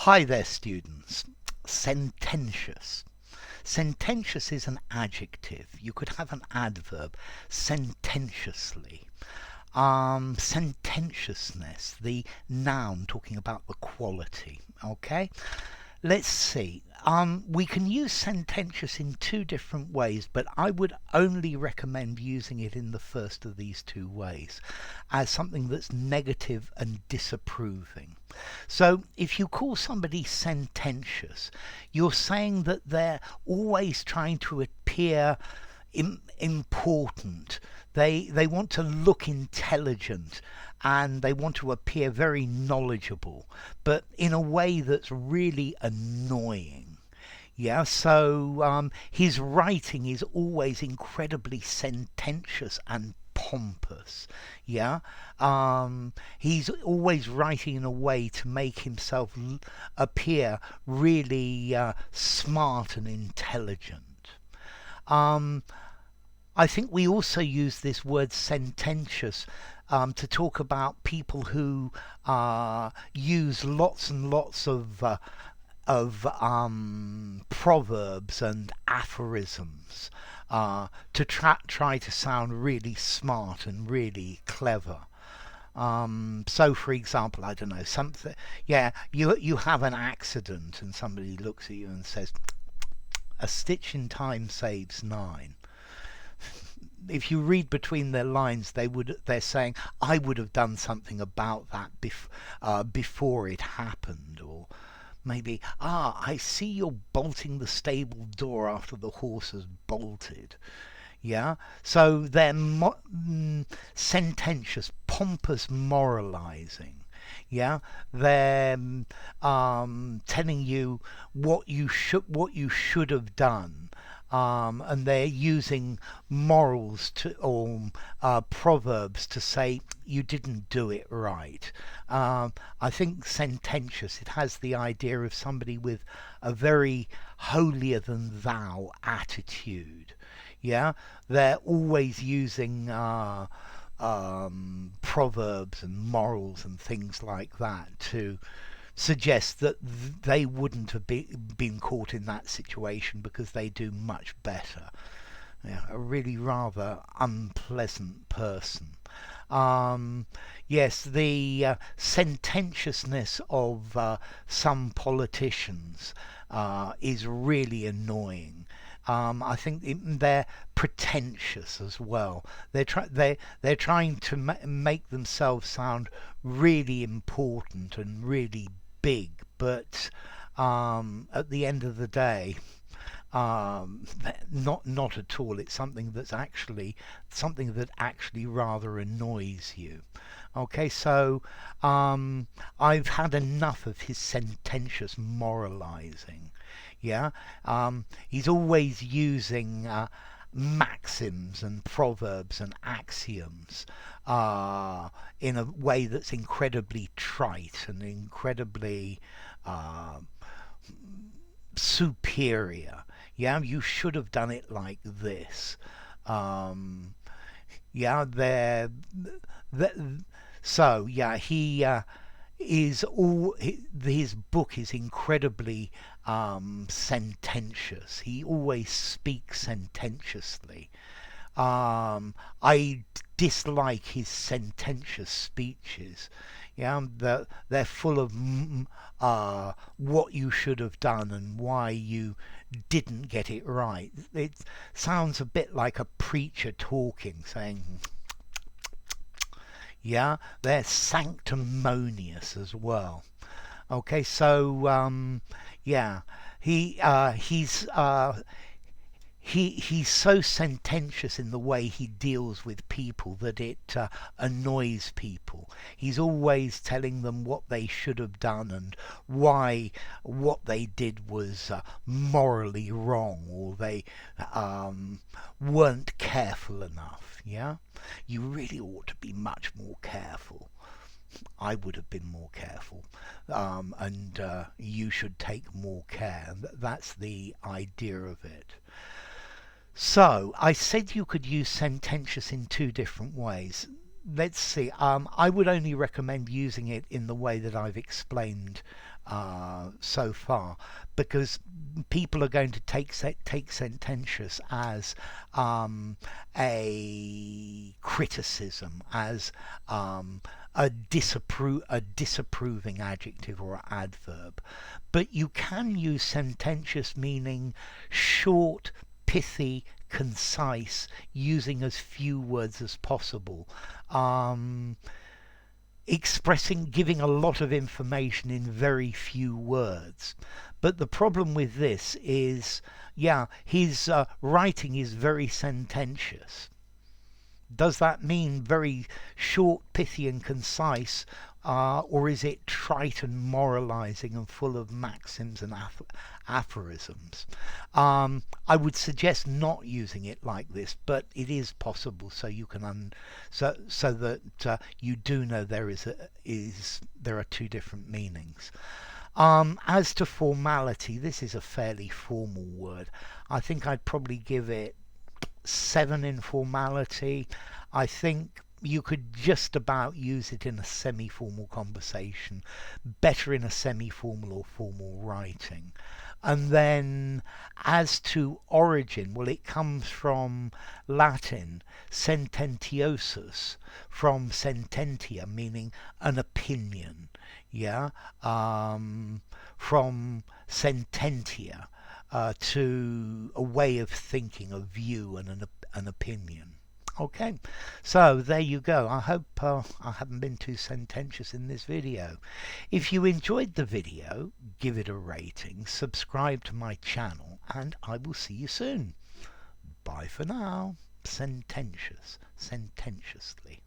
Hi there, students. Sententious. Sententious is an adjective. You could have an adverb. Sententiously. Sententiousness, the noun talking about the quality. Okay? Let's see. We can use sententious in two different ways, but I would only recommend using it in the first of these two ways as something that's negative and disapproving. So if you call somebody sententious, you're saying that they're always trying to appear important. They want to look intelligent and they want to appear very knowledgeable, but in a way that's really annoying. Yeah, so his writing is always incredibly sententious and pompous. Yeah, he's always writing in a way to make himself appear really smart and intelligent. Um, I think we also use this word sententious to talk about people who use lots and lots of proverbs and aphorisms to try to sound really smart and really clever. So, for example, I don't know something. Yeah, you have an accident and somebody looks at you and says, "A stitch in time saves nine." If you read between their lines, they're saying, "I would have done something about that before it happened," or maybe, I see you're bolting the stable door after the horse has bolted. Yeah, so they're sententious, pompous, moralizing. Yeah, they're telling you what you should have done. And they're using morals or proverbs to say you didn't do it right. I think sententious, it has the idea of somebody with a very holier than thou attitude. Yeah, they're always using proverbs and morals and things like that to suggest that they wouldn't have been caught in that situation because they do much better. Yeah, a really rather unpleasant person. Yes, the sententiousness of some politicians is really annoying. I think they're pretentious as well. They're trying to make themselves sound really important and really big, but at the end of the day, not at all. It's something that actually rather annoys you. Okay, so I've had enough of his sententious moralizing. Yeah, he's always using maxims and proverbs and axioms in a way that's incredibly trite and incredibly superior. Yeah, you should have done it like this. Yeah, so yeah, he is all his book is incredibly sententious. He always speaks sententiously. I dislike his sententious speeches. Yeah, they're full of what you should have done and why you didn't get it right. It sounds a bit like a preacher talking, saying, yeah, they're sanctimonious as well. Okay, so yeah, he's so sententious in the way he deals with people that it annoys people. He's always telling them what they should have done and why what they did was morally wrong, or they weren't careful enough. Yeah, you really ought to be much more careful. I would have been more careful, and you should take more care. That's the idea of it. So, I said you could use sententious in two different ways. let's see. I would only recommend using it in the way that I've explained so far, because people are going to take sententious as a criticism, as a disapproving adjective or adverb. But you can use sententious meaning short, pithy, concise, using as few words as possible. Um, giving a lot of information in very few words. But the problem with this is, yeah, his writing is very sententious. Does that mean very short, pithy, and concise, or is it trite and moralizing and full of maxims and aphorisms? I would suggest not using it like this, but it is possible, so you can so that you do know there are two different meanings. As to formality, this is a fairly formal word. I think I'd probably give it 7 in formality. I think you could just about use it in a semi-formal conversation, better in a semi-formal or formal writing. And then as to origin, well, it comes from Latin sententiosus, from sententia, meaning an opinion. Yeah, from sententia, to a way of thinking, a view, and an opinion. Okay, so there you go. I hope I haven't been too sententious in this video. If you enjoyed the video, give it a rating, subscribe to my channel, and I will see you soon. Bye for now. Sententious, sententiously.